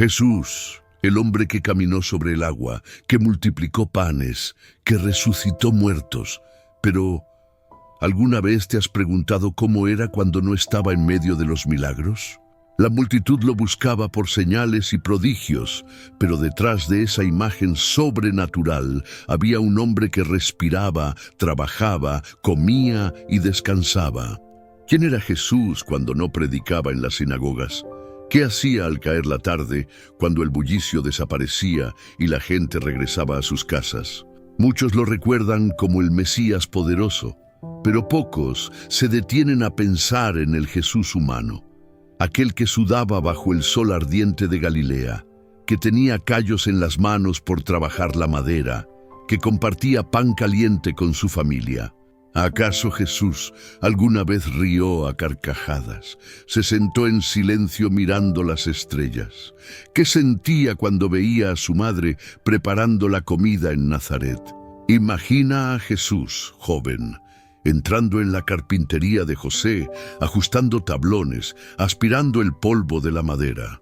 Jesús, el hombre que caminó sobre el agua, que multiplicó panes, que resucitó muertos. Pero, ¿alguna vez te has preguntado cómo era cuando no estaba en medio de los milagros? La multitud lo buscaba por señales y prodigios, pero detrás de esa imagen sobrenatural había un hombre que respiraba, trabajaba, comía y descansaba. ¿Quién era Jesús cuando no predicaba en las sinagogas? ¿Qué hacía al caer la tarde, cuando el bullicio desaparecía y la gente regresaba a sus casas? Muchos lo recuerdan como el Mesías poderoso, pero pocos se detienen a pensar en el Jesús humano. Aquel que sudaba bajo el sol ardiente de Galilea, que tenía callos en las manos por trabajar la madera, que compartía pan caliente con su familia. ¿Acaso Jesús alguna vez rió a carcajadas? ¿Se sentó en silencio mirando las estrellas? ¿Qué sentía cuando veía a su madre preparando la comida en Nazaret? Imagina a Jesús, joven, entrando en la carpintería de José, ajustando tablones, aspirando el polvo de la madera.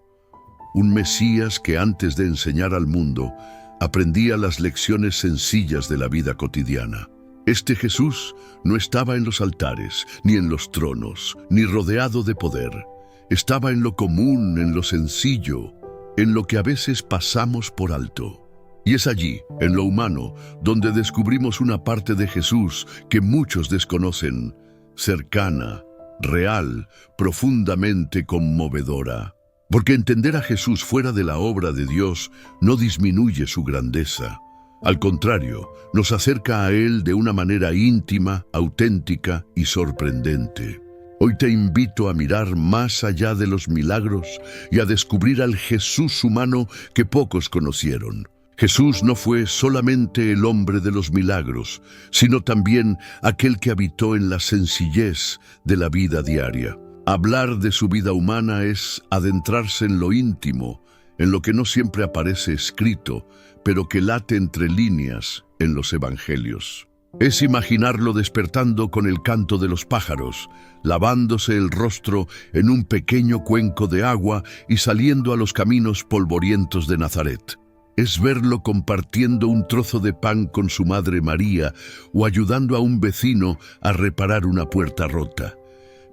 Un Mesías que antes de enseñar al mundo, aprendía las lecciones sencillas de la vida cotidiana. Este Jesús no estaba en los altares, ni en los tronos, ni rodeado de poder. Estaba en lo común, en lo sencillo, en lo que a veces pasamos por alto. Y es allí, en lo humano, donde descubrimos una parte de Jesús que muchos desconocen, cercana, real, profundamente conmovedora. Porque entender a Jesús fuera de la obra de Dios no disminuye su grandeza. Al contrario, nos acerca a Él de una manera íntima, auténtica y sorprendente. Hoy te invito a mirar más allá de los milagros y a descubrir al Jesús humano que pocos conocieron. Jesús no fue solamente el hombre de los milagros, sino también aquel que habitó en la sencillez de la vida diaria. Hablar de su vida humana es adentrarse en lo íntimo, en lo que no siempre aparece escrito, pero que late entre líneas en los evangelios. Es imaginarlo despertando con el canto de los pájaros, lavándose el rostro en un pequeño cuenco de agua y saliendo a los caminos polvorientos de Nazaret. Es verlo compartiendo un trozo de pan con su madre María o ayudando a un vecino a reparar una puerta rota.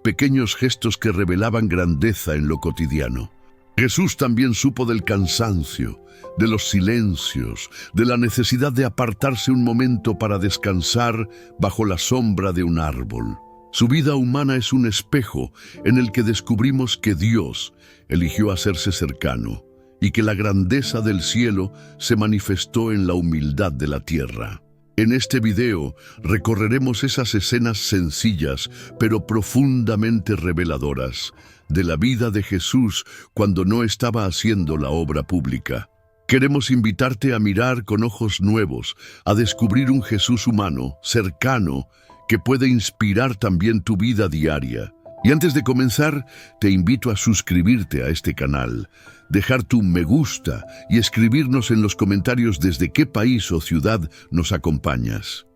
Pequeños gestos que revelaban grandeza en lo cotidiano. Jesús también supo del cansancio, de los silencios, de la necesidad de apartarse un momento para descansar bajo la sombra de un árbol. Su vida humana es un espejo en el que descubrimos que Dios eligió hacerse cercano y que la grandeza del cielo se manifestó en la humildad de la tierra. En este video recorreremos esas escenas sencillas, pero profundamente reveladoras, de la vida de Jesús cuando no estaba haciendo la obra pública. Queremos invitarte a mirar con ojos nuevos, a descubrir un Jesús humano, cercano, que puede inspirar también tu vida diaria. Y antes de comenzar, te invito a suscribirte a este canal, dejar tu me gusta y escribirnos en los comentarios desde qué país o ciudad nos acompañas.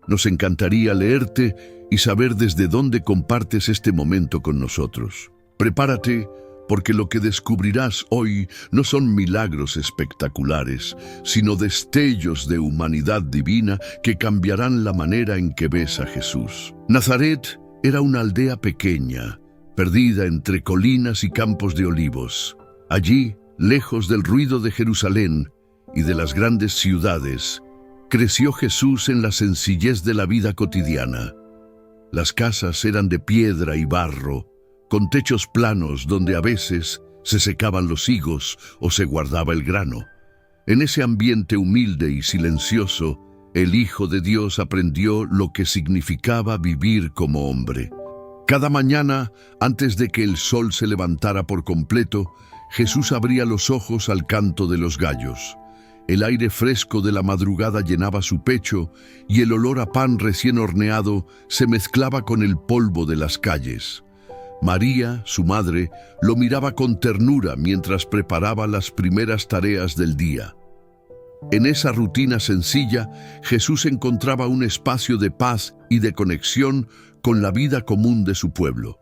Nos encantaría leerte y saber desde dónde compartes este momento con nosotros. Prepárate, porque lo que descubrirás hoy no son milagros espectaculares, sino destellos de humanidad divina que cambiarán la manera en que ves a Jesús. Nazaret era una aldea pequeña, perdida entre colinas y campos de olivos. Allí, lejos del ruido de Jerusalén y de las grandes ciudades, creció Jesús en la sencillez de la vida cotidiana. Las casas eran de piedra y barro, con techos planos donde a veces se secaban los higos o se guardaba el grano. En ese ambiente humilde y silencioso, el Hijo de Dios aprendió lo que significaba vivir como hombre. Cada mañana, antes de que el sol se levantara por completo, Jesús abría los ojos al canto de los gallos. El aire fresco de la madrugada llenaba su pecho y el olor a pan recién horneado se mezclaba con el polvo de las calles. María, su madre, lo miraba con ternura mientras preparaba las primeras tareas del día. En esa rutina sencilla, Jesús encontraba un espacio de paz y de conexión con la vida común de su pueblo.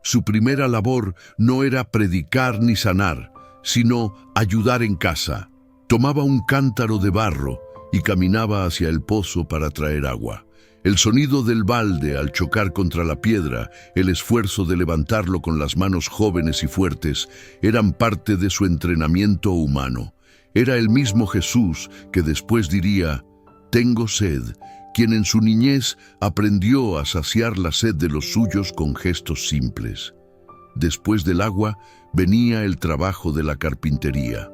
Su primera labor no era predicar ni sanar, sino ayudar en casa. Tomaba un cántaro de barro y caminaba hacia el pozo para traer agua. El sonido del balde al chocar contra la piedra, el esfuerzo de levantarlo con las manos jóvenes y fuertes, eran parte de su entrenamiento humano. Era el mismo Jesús que después diría: «Tengo sed», quien en su niñez aprendió a saciar la sed de los suyos con gestos simples. Después del agua venía el trabajo de la carpintería.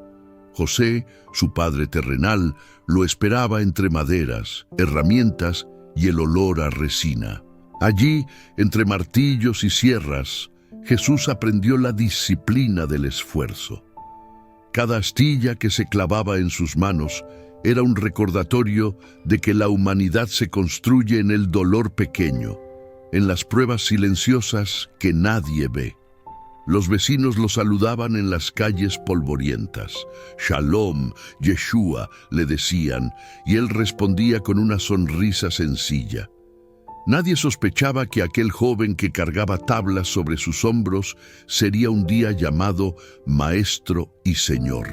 José, su padre terrenal, lo esperaba entre maderas, herramientas y el olor a resina. Allí, entre martillos y sierras, Jesús aprendió la disciplina del esfuerzo. Cada astilla que se clavaba en sus manos era un recordatorio de que la humanidad se construye en el dolor pequeño, en las pruebas silenciosas que nadie ve. Los vecinos lo saludaban en las calles polvorientas. «Shalom, Yeshua», le decían, y él respondía con una sonrisa sencilla. Nadie sospechaba que aquel joven que cargaba tablas sobre sus hombros sería un día llamado Maestro y Señor.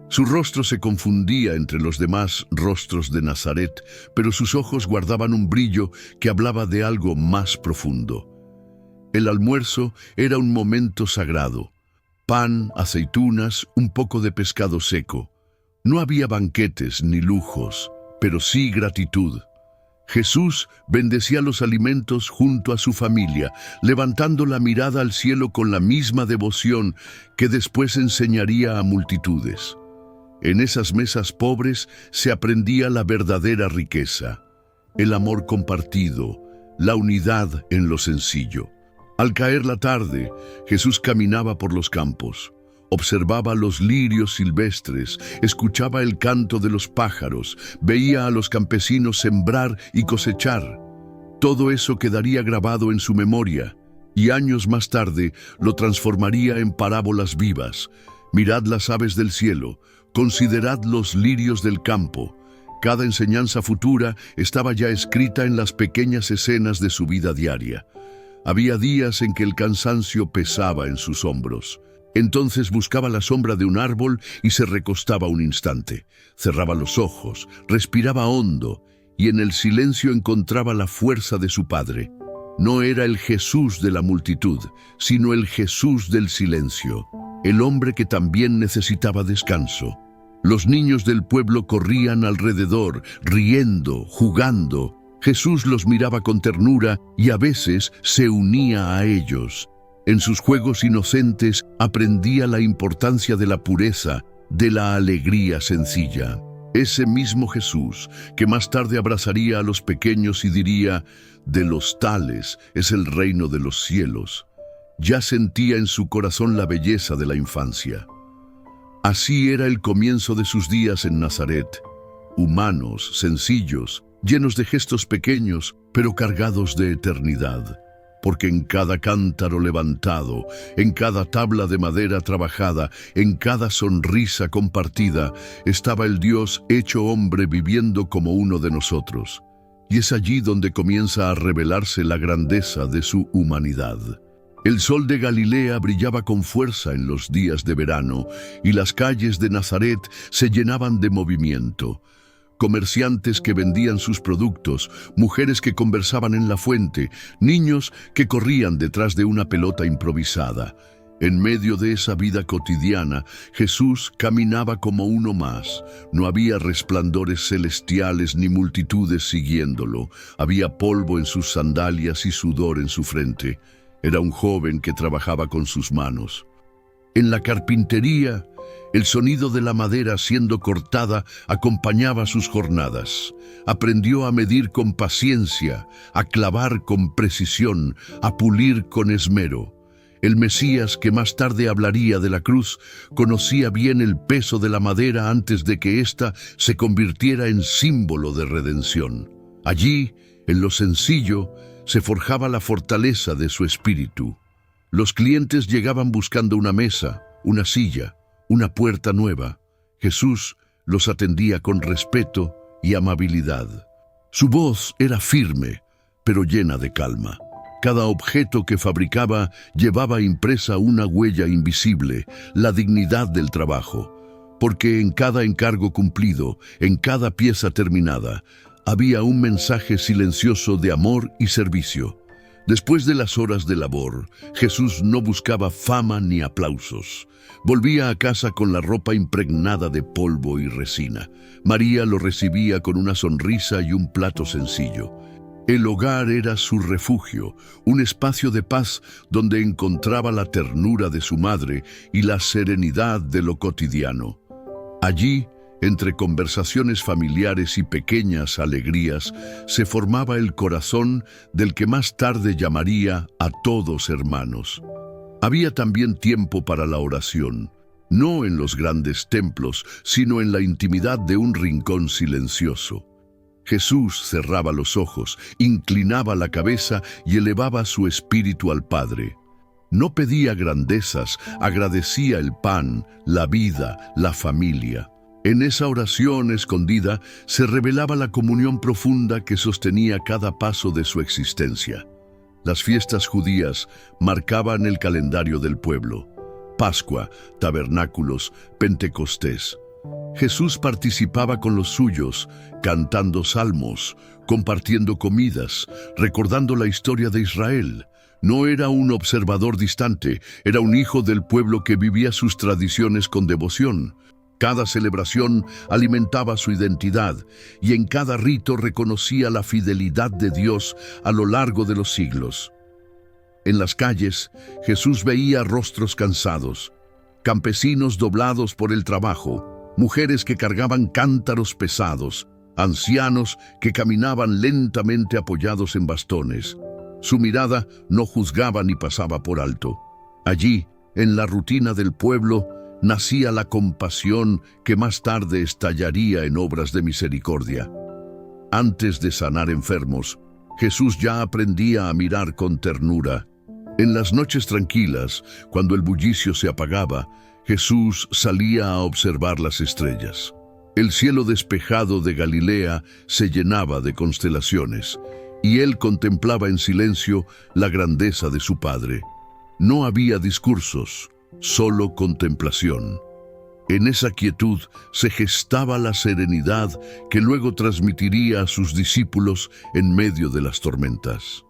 Su rostro se confundía entre los demás rostros de Nazaret, pero sus ojos guardaban un brillo que hablaba de algo más profundo. El almuerzo era un momento sagrado. Pan, aceitunas, un poco de pescado seco. No había banquetes ni lujos, pero sí gratitud. Jesús bendecía los alimentos junto a su familia, levantando la mirada al cielo con la misma devoción que después enseñaría a multitudes. En esas mesas pobres se aprendía la verdadera riqueza, el amor compartido, la unidad en lo sencillo. Al caer la tarde, Jesús caminaba por los campos, observaba los lirios silvestres, escuchaba el canto de los pájaros, veía a los campesinos sembrar y cosechar. Todo eso quedaría grabado en su memoria, y años más tarde lo transformaría en parábolas vivas. Mirad las aves del cielo, considerad los lirios del campo. Cada enseñanza futura estaba ya escrita en las pequeñas escenas de su vida diaria. Había días en que el cansancio pesaba en sus hombros. Entonces buscaba la sombra de un árbol y se recostaba un instante. Cerraba los ojos, respiraba hondo y en el silencio encontraba la fuerza de su Padre. No era el Jesús de la multitud, sino el Jesús del silencio, el hombre que también necesitaba descanso. Los niños del pueblo corrían alrededor, riendo, jugando. Jesús los miraba con ternura y a veces se unía a ellos. En sus juegos inocentes aprendía la importancia de la pureza, de la alegría sencilla. Ese mismo Jesús, que más tarde abrazaría a los pequeños y diría: «De los tales es el reino de los cielos», ya sentía en su corazón la belleza de la infancia. Así era el comienzo de sus días en Nazaret, humanos, sencillos, llenos de gestos pequeños, pero cargados de eternidad. Porque en cada cántaro levantado, en cada tabla de madera trabajada, en cada sonrisa compartida, estaba el Dios hecho hombre viviendo como uno de nosotros. Y es allí donde comienza a revelarse la grandeza de su humanidad. El sol de Galilea brillaba con fuerza en los días de verano, y las calles de Nazaret se llenaban de movimiento. Comerciantes que vendían sus productos, mujeres que conversaban en la fuente, niños que corrían detrás de una pelota improvisada. En medio de esa vida cotidiana, Jesús caminaba como uno más. No había resplandores celestiales ni multitudes siguiéndolo. Había polvo en sus sandalias y sudor en su frente. Era un joven que trabajaba con sus manos. En la carpintería, el sonido de la madera siendo cortada acompañaba sus jornadas. Aprendió a medir con paciencia, a clavar con precisión, a pulir con esmero. El Mesías, que más tarde hablaría de la cruz, conocía bien el peso de la madera antes de que ésta se convirtiera en símbolo de redención. Allí, en lo sencillo, se forjaba la fortaleza de su espíritu. Los clientes llegaban buscando una mesa, una silla, una puerta nueva. Jesús los atendía con respeto y amabilidad. Su voz era firme, pero llena de calma. Cada objeto que fabricaba llevaba impresa una huella invisible, la dignidad del trabajo, porque en cada encargo cumplido, en cada pieza terminada, había un mensaje silencioso de amor y servicio. Después de las horas de labor, Jesús no buscaba fama ni aplausos. Volvía a casa con la ropa impregnada de polvo y resina. María lo recibía con una sonrisa y un plato sencillo. El hogar era su refugio, un espacio de paz donde encontraba la ternura de su madre y la serenidad de lo cotidiano. Allí, entre conversaciones familiares y pequeñas alegrías, se formaba el corazón del que más tarde llamaría a todos hermanos. Había también tiempo para la oración, no en los grandes templos, sino en la intimidad de un rincón silencioso. Jesús cerraba los ojos, inclinaba la cabeza y elevaba su espíritu al Padre. No pedía grandezas, agradecía el pan, la vida, la familia. En esa oración escondida se revelaba la comunión profunda que sostenía cada paso de su existencia. Las fiestas judías marcaban el calendario del pueblo: Pascua, Tabernáculos, Pentecostés. Jesús participaba con los suyos, cantando salmos, compartiendo comidas, recordando la historia de Israel. No era un observador distante, era un hijo del pueblo que vivía sus tradiciones con devoción. Cada celebración alimentaba su identidad y en cada rito reconocía la fidelidad de Dios a lo largo de los siglos. En las calles, Jesús veía rostros cansados, campesinos doblados por el trabajo, mujeres que cargaban cántaros pesados, ancianos que caminaban lentamente apoyados en bastones. Su mirada no juzgaba ni pasaba por alto. Allí, en la rutina del pueblo, nacía la compasión que más tarde estallaría en obras de misericordia. Antes de sanar enfermos, Jesús ya aprendía a mirar con ternura. En las noches tranquilas, cuando el bullicio se apagaba, Jesús salía a observar las estrellas. El cielo despejado de Galilea se llenaba de constelaciones, y él contemplaba en silencio la grandeza de su Padre. No había discursos, solo contemplación. En esa quietud se gestaba la serenidad que luego transmitiría a sus discípulos en medio de las tormentas.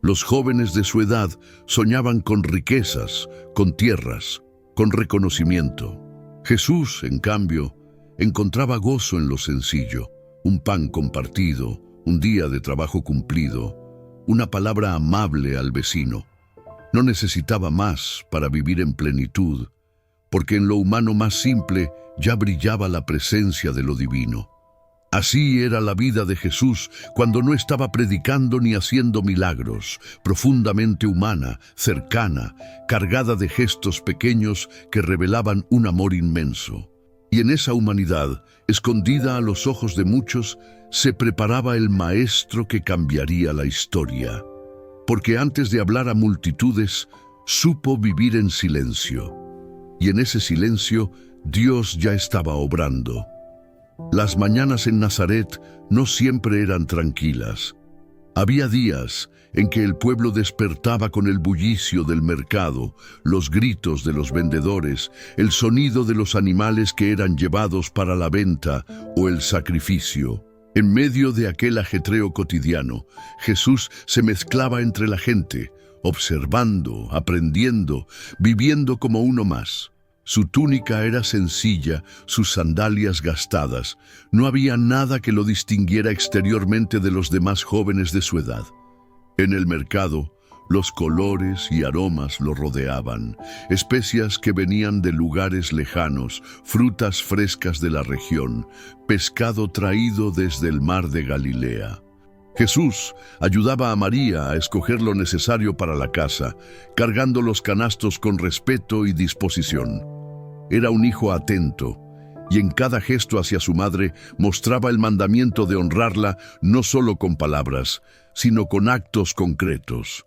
Los jóvenes de su edad soñaban con riquezas, con tierras, con reconocimiento. Jesús, en cambio, encontraba gozo en lo sencillo: un pan compartido, un día de trabajo cumplido, una palabra amable al vecino. No necesitaba más para vivir en plenitud, porque en lo humano más simple ya brillaba la presencia de lo divino. Así era la vida de Jesús cuando no estaba predicando ni haciendo milagros, profundamente humana, cercana, cargada de gestos pequeños que revelaban un amor inmenso. Y en esa humanidad, escondida a los ojos de muchos, se preparaba el maestro que cambiaría la historia. Porque antes de hablar a multitudes, supo vivir en silencio. Y en ese silencio, Dios ya estaba obrando. Las mañanas en Nazaret no siempre eran tranquilas. Había días en que el pueblo despertaba con el bullicio del mercado, los gritos de los vendedores, el sonido de los animales que eran llevados para la venta o el sacrificio. En medio de aquel ajetreo cotidiano, Jesús se mezclaba entre la gente, observando, aprendiendo, viviendo como uno más. Su túnica era sencilla, sus sandalias gastadas. No había nada que lo distinguiera exteriormente de los demás jóvenes de su edad. En el mercado, los colores y aromas lo rodeaban, especias que venían de lugares lejanos, frutas frescas de la región, pescado traído desde el mar de Galilea. Jesús ayudaba a María a escoger lo necesario para la casa, cargando los canastos con respeto y disposición. Era un hijo atento, y en cada gesto hacia su madre mostraba el mandamiento de honrarla no solo con palabras, sino con actos concretos.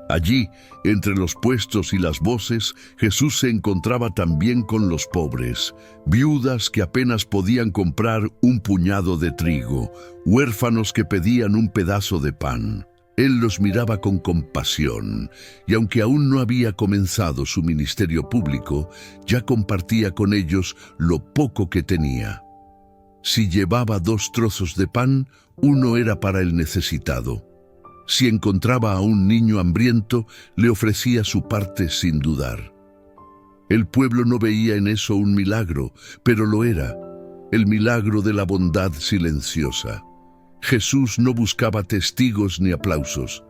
Allí, entre los puestos y las voces, Jesús se encontraba también con los pobres, viudas que apenas podían comprar un puñado de trigo, huérfanos que pedían un pedazo de pan. Él los miraba con compasión, y aunque aún no había comenzado su ministerio público, ya compartía con ellos lo poco que tenía. Si llevaba 2 trozos de pan, uno era para el necesitado. Si encontraba a un niño hambriento, le ofrecía su parte sin dudar. El pueblo no veía en eso un milagro, pero lo era, el milagro de la bondad silenciosa. Jesús no buscaba testigos ni aplausos,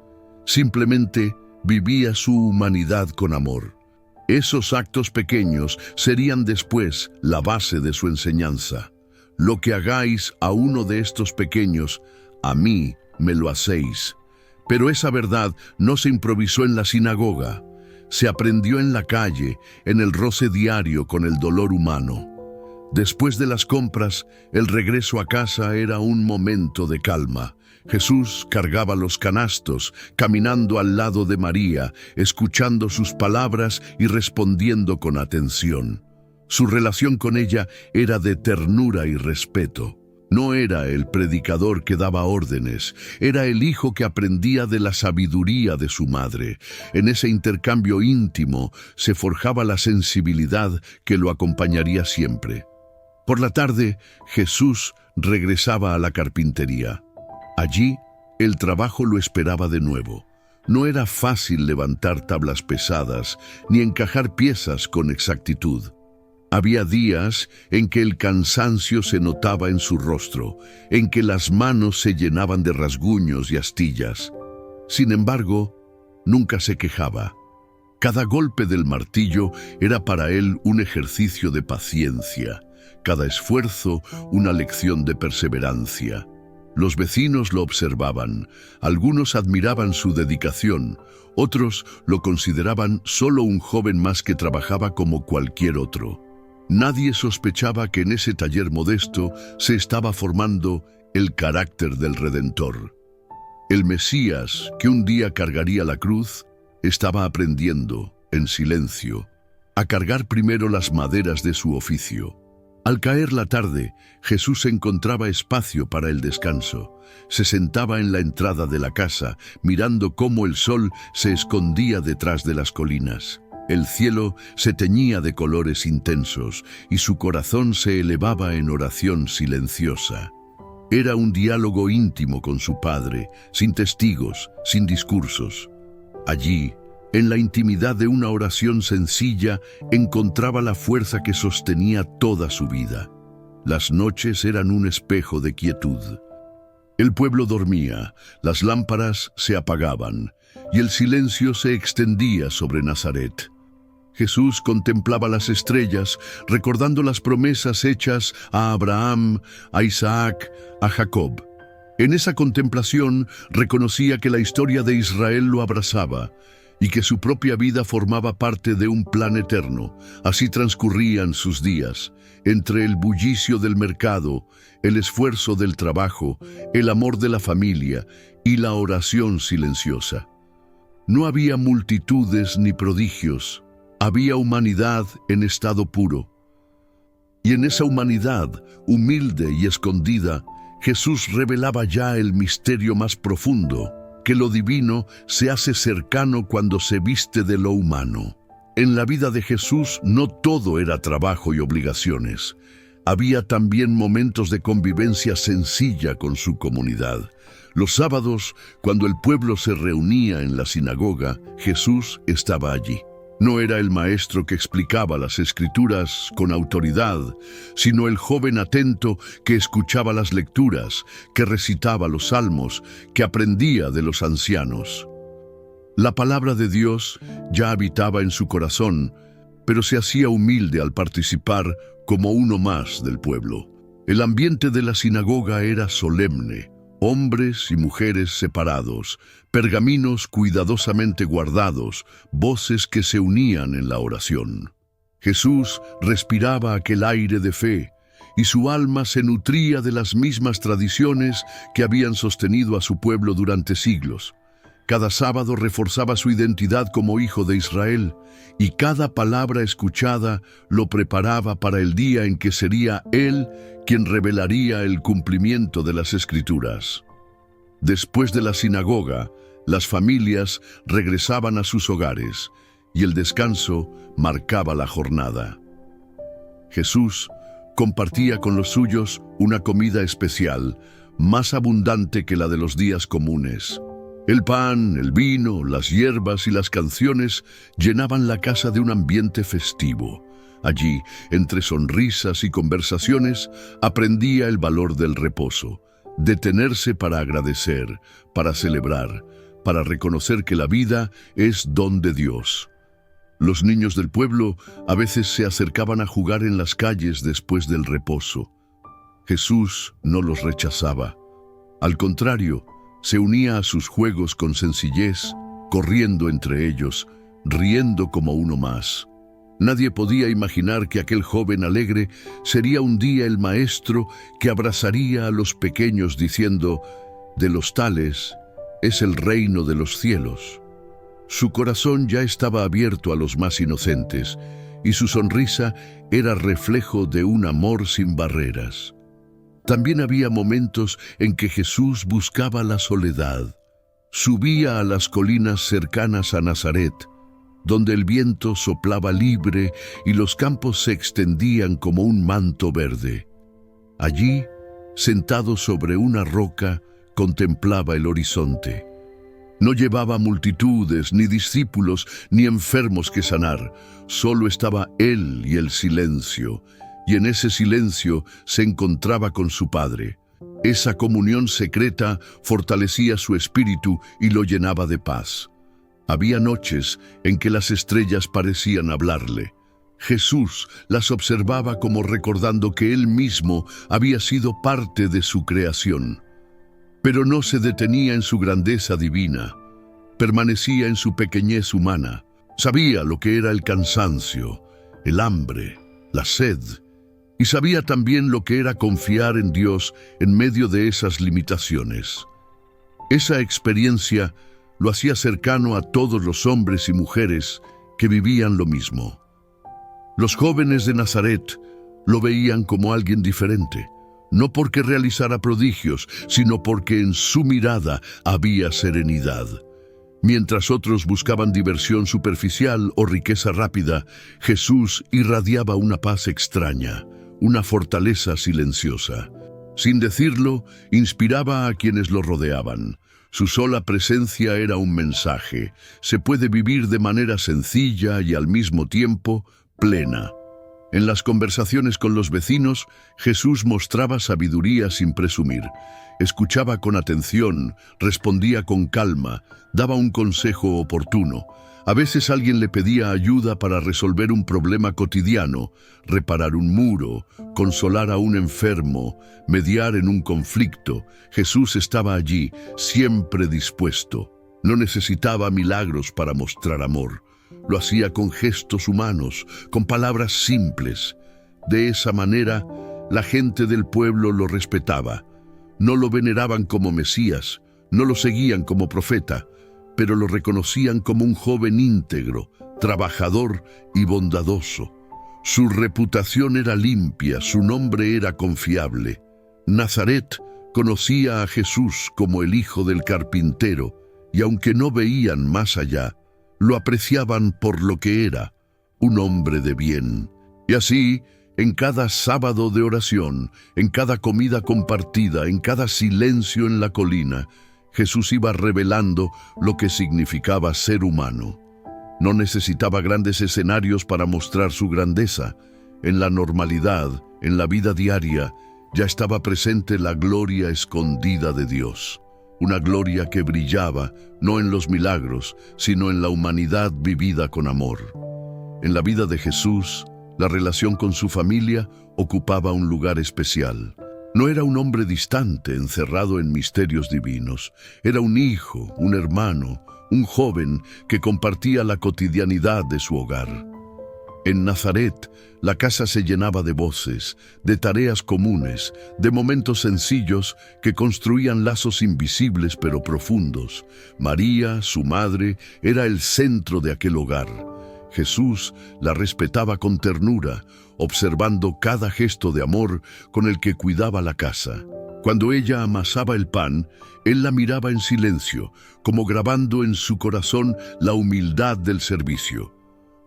simplemente vivía su humanidad con amor. Esos actos pequeños serían después la base de su enseñanza. Lo que hagáis a uno de estos pequeños, a mí me lo hacéis. Pero esa verdad no se improvisó en la sinagoga, se aprendió en la calle, en el roce diario con el dolor humano. Después de las compras, el regreso a casa era un momento de calma. Jesús cargaba los canastos, caminando al lado de María, escuchando sus palabras y respondiendo con atención. Su relación con ella era de ternura y respeto. No era el predicador que daba órdenes, era el hijo que aprendía de la sabiduría de su madre. En ese intercambio íntimo se forjaba la sensibilidad que lo acompañaría siempre. Por la tarde, Jesús regresaba a la carpintería. Allí, el trabajo lo esperaba de nuevo. No era fácil levantar tablas pesadas ni encajar piezas con exactitud. Había días en que el cansancio se notaba en su rostro, en que las manos se llenaban de rasguños y astillas. Sin embargo, nunca se quejaba. Cada golpe del martillo era para él un ejercicio de paciencia, cada esfuerzo una lección de perseverancia. Los vecinos lo observaban, algunos admiraban su dedicación, otros lo consideraban solo un joven más que trabajaba como cualquier otro. Nadie sospechaba que en ese taller modesto se estaba formando el carácter del Redentor. El Mesías, que un día cargaría la cruz, estaba aprendiendo, en silencio, a cargar primero las maderas de su oficio. Al caer la tarde, Jesús encontraba espacio para el descanso. Se sentaba en la entrada de la casa, mirando cómo el sol se escondía detrás de las colinas. El cielo se teñía de colores intensos y su corazón se elevaba en oración silenciosa. Era un diálogo íntimo con su Padre, sin testigos, sin discursos. Allí, en la intimidad de una oración sencilla, encontraba la fuerza que sostenía toda su vida. Las noches eran un espejo de quietud. El pueblo dormía, las lámparas se apagaban y el silencio se extendía sobre Nazaret. Jesús contemplaba las estrellas, recordando las promesas hechas a Abraham, a Isaac, a Jacob. En esa contemplación reconocía que la historia de Israel lo abrazaba y que su propia vida formaba parte de un plan eterno. Así transcurrían sus días, entre el bullicio del mercado, el esfuerzo del trabajo, el amor de la familia y la oración silenciosa. No había multitudes ni prodigios, había humanidad en estado puro. Y en esa humanidad, humilde y escondida, Jesús revelaba ya el misterio más profundo, que lo divino se hace cercano cuando se viste de lo humano. En la vida de Jesús no todo era trabajo y obligaciones. Había también momentos de convivencia sencilla con su comunidad. Los sábados, cuando el pueblo se reunía en la sinagoga, Jesús estaba allí. No era el maestro que explicaba las escrituras con autoridad, sino el joven atento que escuchaba las lecturas, que recitaba los salmos, que aprendía de los ancianos. La palabra de Dios ya habitaba en su corazón, pero se hacía humilde al participar como uno más del pueblo. El ambiente de la sinagoga era solemne. Hombres y mujeres separados, pergaminos cuidadosamente guardados, voces que se unían en la oración. Jesús respiraba aquel aire de fe, y su alma se nutría de las mismas tradiciones que habían sostenido a su pueblo durante siglos. Cada sábado reforzaba su identidad como hijo de Israel, y cada palabra escuchada lo preparaba para el día en que sería Él quien revelaría el cumplimiento de las Escrituras. Después de la sinagoga, Las familias regresaban a sus hogares y el descanso marcaba la jornada. Jesús compartía con los suyos una comida especial, más abundante que la de los días comunes. El pan, el vino, las hierbas y las canciones llenaban la casa de un ambiente festivo. Allí, entre sonrisas y conversaciones, aprendía el valor del reposo, detenerse para agradecer, para celebrar, para reconocer que la vida es don de Dios. Los niños del pueblo a veces se acercaban a jugar en las calles después del reposo. Jesús no los rechazaba. Al contrario, se unía a sus juegos con sencillez, corriendo entre ellos, riendo como uno más. Nadie podía imaginar que aquel joven alegre sería un día el maestro que abrazaría a los pequeños diciendo: «De los tales es el reino de los cielos». Su corazón ya estaba abierto a los más inocentes, y su sonrisa era reflejo de un amor sin barreras. También había momentos en que Jesús buscaba la soledad. Subía a las colinas cercanas a Nazaret, donde el viento soplaba libre y los campos se extendían como un manto verde. Allí, sentado sobre una roca, contemplaba el horizonte. No llevaba multitudes, ni discípulos, ni enfermos que sanar. Solo estaba él y el silencio, y en ese silencio se encontraba con su Padre. Esa comunión secreta fortalecía su espíritu y lo llenaba de paz. Había noches en que las estrellas parecían hablarle. Jesús las observaba como recordando que él mismo había sido parte de su creación. Pero no se detenía en su grandeza divina, permanecía en su pequeñez humana. Sabía lo que era el cansancio, el hambre, la sed, y sabía también lo que era confiar en Dios en medio de esas limitaciones. Esa experiencia lo hacía cercano a todos los hombres y mujeres que vivían lo mismo. Los jóvenes de Nazaret lo veían como alguien diferente, no porque realizara prodigios, sino porque en su mirada había serenidad. Mientras otros buscaban diversión superficial o riqueza rápida, Jesús irradiaba una paz extraña, una fortaleza silenciosa. Sin decirlo, inspiraba a quienes lo rodeaban. Su sola presencia era un mensaje. Se puede vivir de manera sencilla y al mismo tiempo plena. En las conversaciones con los vecinos, Jesús mostraba sabiduría sin presumir. Escuchaba con atención, respondía con calma, daba un consejo oportuno. A veces alguien le pedía ayuda para resolver un problema cotidiano, reparar un muro, consolar a un enfermo, mediar en un conflicto. Jesús estaba allí, siempre dispuesto. No necesitaba milagros para mostrar amor. Lo hacía con gestos humanos, con palabras simples. De esa manera, la gente del pueblo lo respetaba. No lo veneraban como Mesías, no lo seguían como profeta, pero lo reconocían como un joven íntegro, trabajador y bondadoso. Su reputación era limpia, su nombre era confiable. Nazaret conocía a Jesús como el hijo del carpintero, y aunque no veían más allá, lo apreciaban por lo que era, un hombre de bien. Y así, en cada sábado de oración, en cada comida compartida, en cada silencio en la colina, Jesús iba revelando lo que significaba ser humano. No necesitaba grandes escenarios para mostrar su grandeza. En la normalidad, en la vida diaria, ya estaba presente la gloria escondida de Dios. Una gloria que brillaba no en los milagros, sino en la humanidad vivida con amor. En la vida de Jesús, la relación con su familia ocupaba un lugar especial. No era un hombre distante, encerrado en misterios divinos. Era un hijo, un hermano, un joven que compartía la cotidianidad de su hogar. En Nazaret, la casa se llenaba de voces, de tareas comunes, de momentos sencillos que construían lazos invisibles pero profundos. María, su madre, era el centro de aquel hogar. Jesús la respetaba con ternura, observando cada gesto de amor con el que cuidaba la casa. Cuando ella amasaba el pan, él la miraba en silencio, como grabando en su corazón la humildad del servicio.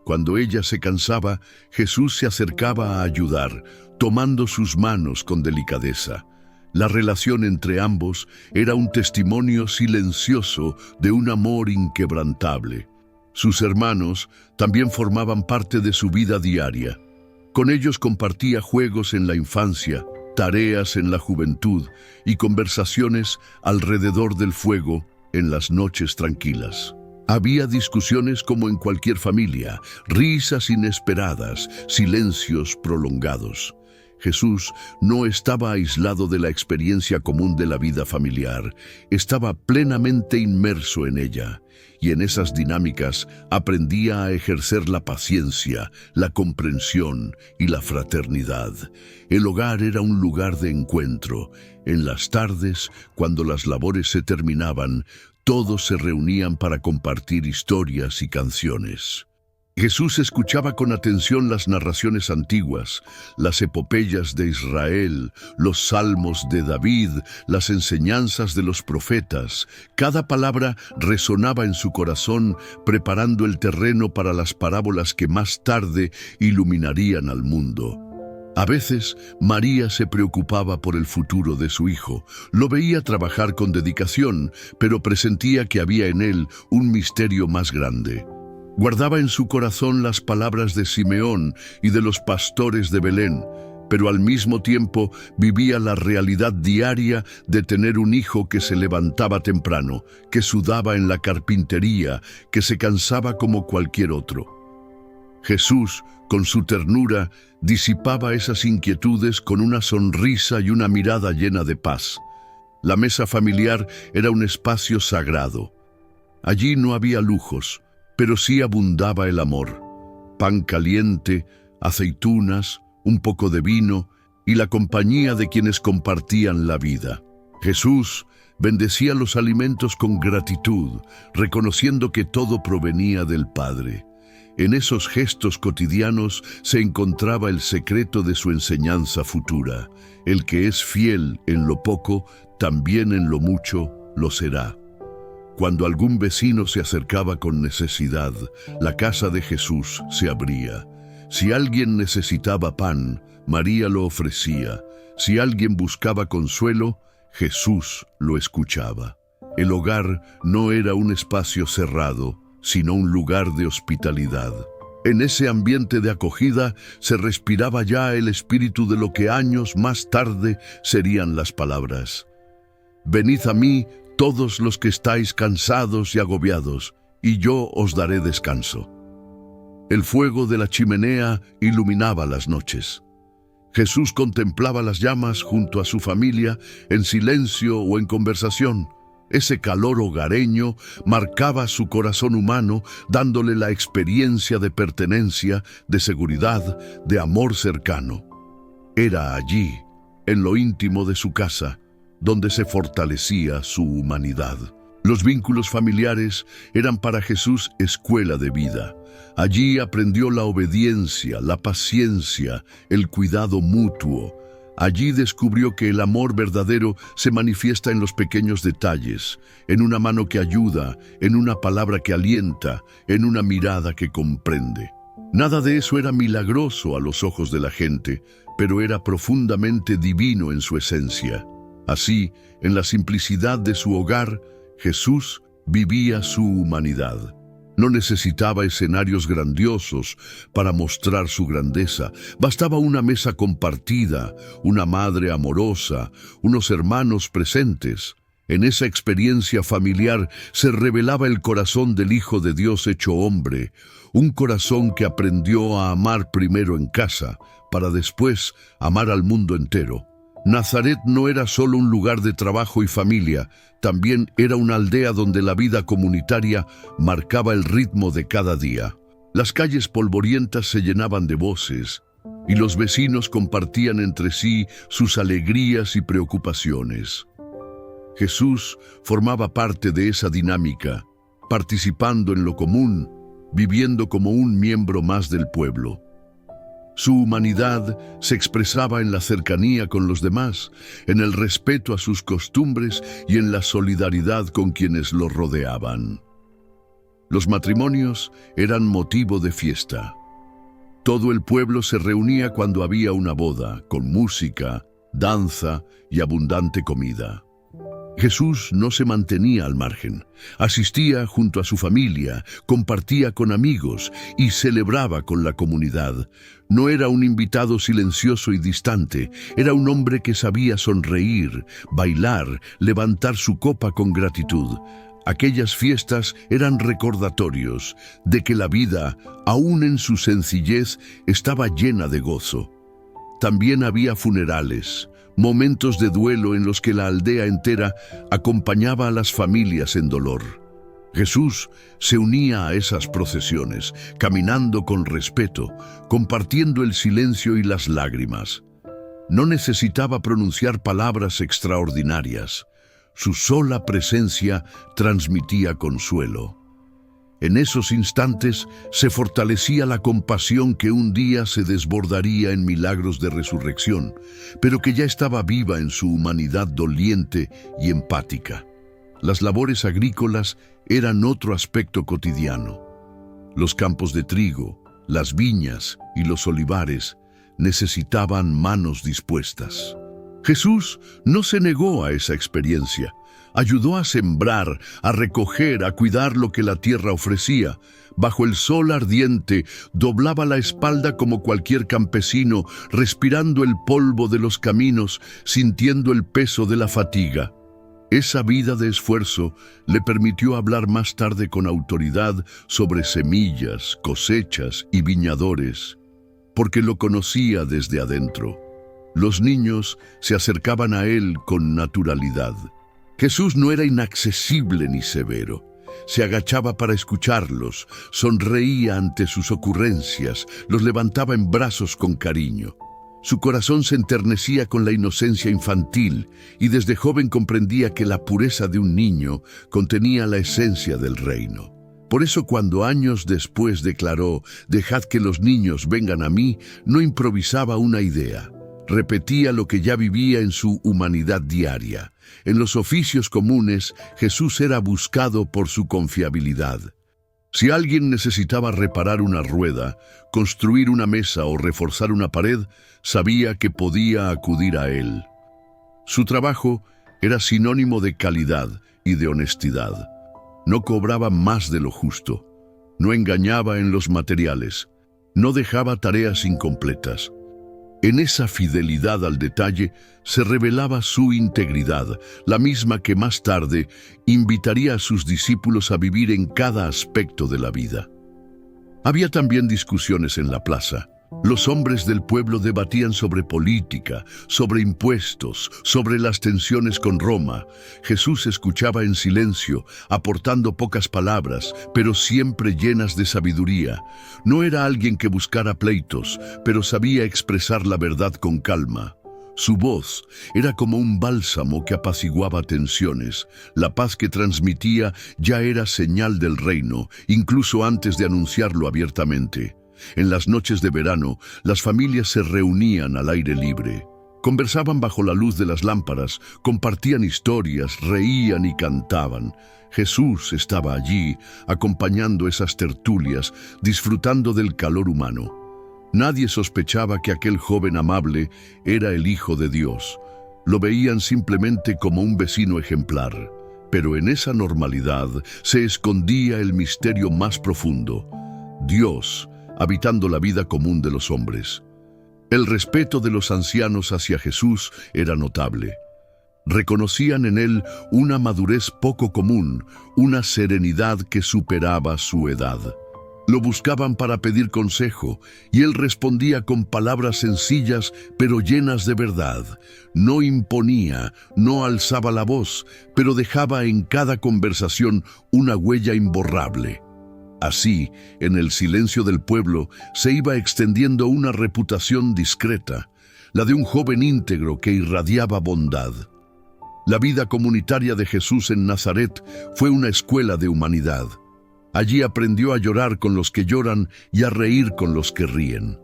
Cuando ella se cansaba, Jesús se acercaba a ayudar, tomando sus manos con delicadeza. La relación entre ambos era un testimonio silencioso de un amor inquebrantable. Sus hermanos también formaban parte de su vida diaria. Con ellos compartía juegos en la infancia, tareas en la juventud y conversaciones alrededor del fuego en las noches tranquilas. Había discusiones como en cualquier familia, risas inesperadas, silencios prolongados. Jesús no estaba aislado de la experiencia común de la vida familiar, estaba plenamente inmerso en ella, y en esas dinámicas aprendía a ejercer la paciencia, la comprensión y la fraternidad. El hogar era un lugar de encuentro. En las tardes, cuando las labores se terminaban, todos se reunían para compartir historias y canciones. Jesús escuchaba con atención las narraciones antiguas, las epopeyas de Israel, los salmos de David, las enseñanzas de los profetas. Cada palabra resonaba en su corazón, preparando el terreno para las parábolas que más tarde iluminarían al mundo. A veces, María se preocupaba por el futuro de su hijo. Lo veía trabajar con dedicación, pero presentía que había en él un misterio más grande. Guardaba en su corazón las palabras de Simeón y de los pastores de Belén, pero al mismo tiempo vivía la realidad diaria de tener un hijo que se levantaba temprano, que sudaba en la carpintería, que se cansaba como cualquier otro. Jesús, con su ternura, disipaba esas inquietudes con una sonrisa y una mirada llena de paz. La mesa familiar era un espacio sagrado. Allí no había lujos, pero sí abundaba el amor. Pan caliente, aceitunas, un poco de vino y la compañía de quienes compartían la vida. Jesús bendecía los alimentos con gratitud, reconociendo que todo provenía del Padre. En esos gestos cotidianos se encontraba el secreto de su enseñanza futura. El que es fiel en lo poco, también en lo mucho lo será. Cuando algún vecino se acercaba con necesidad, la casa de Jesús se abría. Si alguien necesitaba pan, María lo ofrecía. Si alguien buscaba consuelo, Jesús lo escuchaba. El hogar no era un espacio cerrado, sino un lugar de hospitalidad. En ese ambiente de acogida se respiraba ya el espíritu de lo que años más tarde serían las palabras: «Venid a mí todos los que estáis cansados y agobiados, y yo os daré descanso». El fuego de la chimenea iluminaba las noches. Jesús contemplaba las llamas junto a su familia, en silencio o en conversación. Ese calor hogareño marcaba su corazón humano, dándole la experiencia de pertenencia, de seguridad, de amor cercano. Era allí, en lo íntimo de su casa, donde se fortalecía su humanidad. Los vínculos familiares eran para Jesús escuela de vida. Allí aprendió la obediencia, la paciencia, el cuidado mutuo. Allí descubrió que el amor verdadero se manifiesta en los pequeños detalles, en una mano que ayuda, en una palabra que alienta, en una mirada que comprende. Nada de eso era milagroso a los ojos de la gente, pero era profundamente divino en su esencia. Así, en la simplicidad de su hogar, Jesús vivía su humanidad. No necesitaba escenarios grandiosos para mostrar su grandeza. Bastaba una mesa compartida, una madre amorosa, unos hermanos presentes. En esa experiencia familiar se revelaba el corazón del Hijo de Dios hecho hombre, un corazón que aprendió a amar primero en casa, para después amar al mundo entero. Nazaret no era solo un lugar de trabajo y familia, también era una aldea donde la vida comunitaria marcaba el ritmo de cada día. Las calles polvorientas se llenaban de voces, y los vecinos compartían entre sí sus alegrías y preocupaciones. Jesús formaba parte de esa dinámica, participando en lo común, viviendo como un miembro más del pueblo. Su humanidad se expresaba en la cercanía con los demás, en el respeto a sus costumbres y en la solidaridad con quienes lo rodeaban. Los matrimonios eran motivo de fiesta. Todo el pueblo se reunía cuando había una boda, con música, danza y abundante comida. Jesús no se mantenía al margen. Asistía junto a su familia, compartía con amigos y celebraba con la comunidad. No era un invitado silencioso y distante, era un hombre que sabía sonreír, bailar, levantar su copa con gratitud. Aquellas fiestas eran recordatorios de que la vida, aún en su sencillez, estaba llena de gozo. También había funerales, momentos de duelo en los que la aldea entera acompañaba a las familias en dolor. Jesús se unía a esas procesiones, caminando con respeto, compartiendo el silencio y las lágrimas. No necesitaba pronunciar palabras extraordinarias. Su sola presencia transmitía consuelo. En esos instantes se fortalecía la compasión que un día se desbordaría en milagros de resurrección, pero que ya estaba viva en su humanidad doliente y empática. Las labores agrícolas eran otro aspecto cotidiano. Los campos de trigo, las viñas y los olivares necesitaban manos dispuestas. Jesús no se negó a esa experiencia. Ayudó a sembrar, a recoger, a cuidar lo que la tierra ofrecía. Bajo el sol ardiente, doblaba la espalda como cualquier campesino, respirando el polvo de los caminos, sintiendo el peso de la fatiga. Esa vida de esfuerzo le permitió hablar más tarde con autoridad sobre semillas, cosechas y viñadores, porque lo conocía desde adentro. Los niños se acercaban a él con naturalidad. Jesús no era inaccesible ni severo. Se agachaba para escucharlos, sonreía ante sus ocurrencias, los levantaba en brazos con cariño. Su corazón se enternecía con la inocencia infantil y desde joven comprendía que la pureza de un niño contenía la esencia del reino. Por eso cuando años después declaró, «Dejad que los niños vengan a mí», no improvisaba una idea. Repetía lo que ya vivía en su humanidad diaria. En los oficios comunes, Jesús era buscado por su confiabilidad. Si alguien necesitaba reparar una rueda, construir una mesa o reforzar una pared, sabía que podía acudir a él. Su trabajo era sinónimo de calidad y de honestidad. No cobraba más de lo justo. No engañaba en los materiales. No dejaba tareas incompletas. En esa fidelidad al detalle se revelaba su integridad, la misma que más tarde invitaría a sus discípulos a vivir en cada aspecto de la vida. Había también discusiones en la plaza. Los hombres del pueblo debatían sobre política, sobre impuestos, sobre las tensiones con Roma. Jesús escuchaba en silencio, aportando pocas palabras, pero siempre llenas de sabiduría. No era alguien que buscara pleitos, pero sabía expresar la verdad con calma. Su voz era como un bálsamo que apaciguaba tensiones. La paz que transmitía ya era señal del reino, incluso antes de anunciarlo abiertamente. En las noches de verano, las familias se reunían al aire libre. Conversaban bajo la luz de las lámparas, compartían historias, reían y cantaban. Jesús estaba allí, acompañando esas tertulias, disfrutando del calor humano. Nadie sospechaba que aquel joven amable era el Hijo de Dios. Lo veían simplemente como un vecino ejemplar. Pero en esa normalidad se escondía el misterio más profundo: Dios habitando la vida común de los hombres. El respeto de los ancianos hacia Jesús era notable. Reconocían en él una madurez poco común, una serenidad que superaba su edad. Lo buscaban para pedir consejo, y él respondía con palabras sencillas pero llenas de verdad. No imponía, no alzaba la voz, pero dejaba en cada conversación una huella imborrable. Así, en el silencio del pueblo, se iba extendiendo una reputación discreta, la de un joven íntegro que irradiaba bondad. La vida comunitaria de Jesús en Nazaret fue una escuela de humanidad. Allí aprendió a llorar con los que lloran y a reír con los que ríen.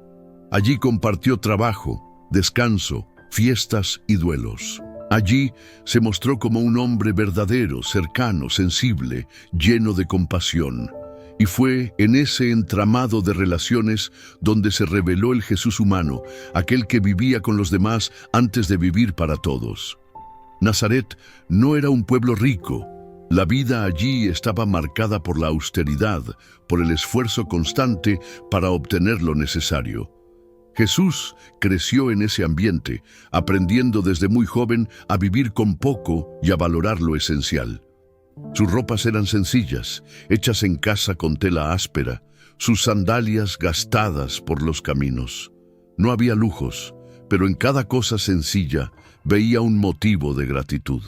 Allí compartió trabajo, descanso, fiestas y duelos. Allí se mostró como un hombre verdadero, cercano, sensible, lleno de compasión. Y fue en ese entramado de relaciones donde se reveló el Jesús humano, aquel que vivía con los demás antes de vivir para todos. Nazaret no era un pueblo rico. La vida allí estaba marcada por la austeridad, por el esfuerzo constante para obtener lo necesario. Jesús creció en ese ambiente, aprendiendo desde muy joven a vivir con poco y a valorar lo esencial. Sus ropas eran sencillas, hechas en casa con tela áspera, sus sandalias gastadas por los caminos. No había lujos, pero en cada cosa sencilla veía un motivo de gratitud.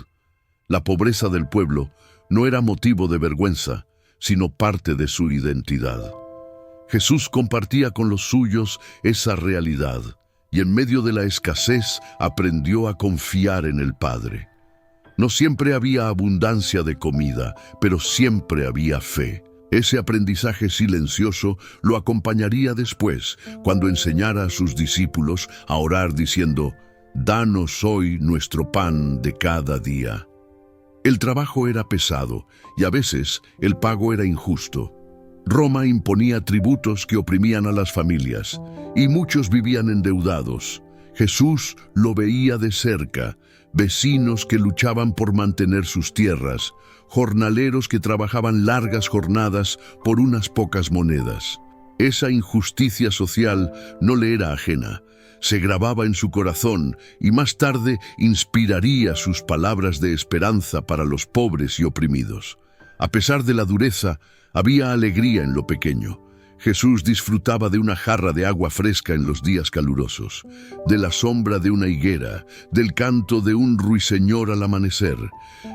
La pobreza del pueblo no era motivo de vergüenza, sino parte de su identidad. Jesús compartía con los suyos esa realidad, y en medio de la escasez aprendió a confiar en el Padre. No siempre había abundancia de comida, pero siempre había fe. Ese aprendizaje silencioso lo acompañaría después, cuando enseñara a sus discípulos a orar diciendo: «Danos hoy nuestro pan de cada día». El trabajo era pesado, y a veces el pago era injusto. Roma imponía tributos que oprimían a las familias, y muchos vivían endeudados. Jesús lo veía de cerca: vecinos que luchaban por mantener sus tierras, jornaleros que trabajaban largas jornadas por unas pocas monedas. Esa injusticia social no le era ajena, se grababa en su corazón y más tarde inspiraría sus palabras de esperanza para los pobres y oprimidos. A pesar de la dureza, había alegría en lo pequeño. Jesús disfrutaba de una jarra de agua fresca en los días calurosos, de la sombra de una higuera, del canto de un ruiseñor al amanecer.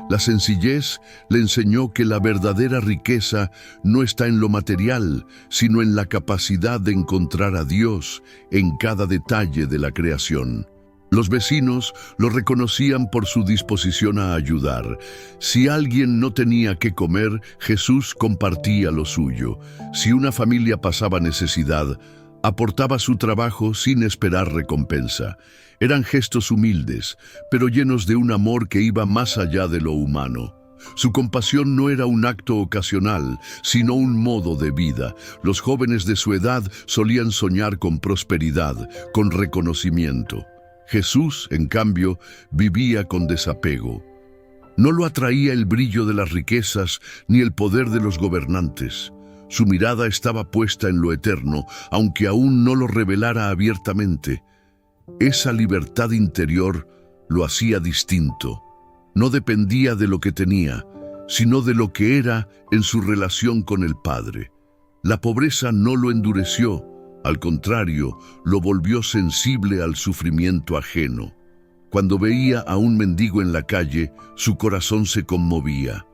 La sencillez le enseñó que la verdadera riqueza no está en lo material, sino en la capacidad de encontrar a Dios en cada detalle de la creación. Los vecinos lo reconocían por su disposición a ayudar. Si alguien no tenía qué comer, Jesús compartía lo suyo. Si una familia pasaba necesidad, aportaba su trabajo sin esperar recompensa. Eran gestos humildes, pero llenos de un amor que iba más allá de lo humano. Su compasión no era un acto ocasional, sino un modo de vida. Los jóvenes de su edad solían soñar con prosperidad, con reconocimiento. Jesús, en cambio, vivía con desapego. No lo atraía el brillo de las riquezas ni el poder de los gobernantes. Su mirada estaba puesta en lo eterno, aunque aún no lo revelara abiertamente. Esa libertad interior lo hacía distinto. No dependía de lo que tenía, sino de lo que era en su relación con el Padre. La pobreza no lo endureció. Al contrario, lo volvió sensible al sufrimiento ajeno. Cuando veía a un mendigo en la calle, su corazón se conmovía.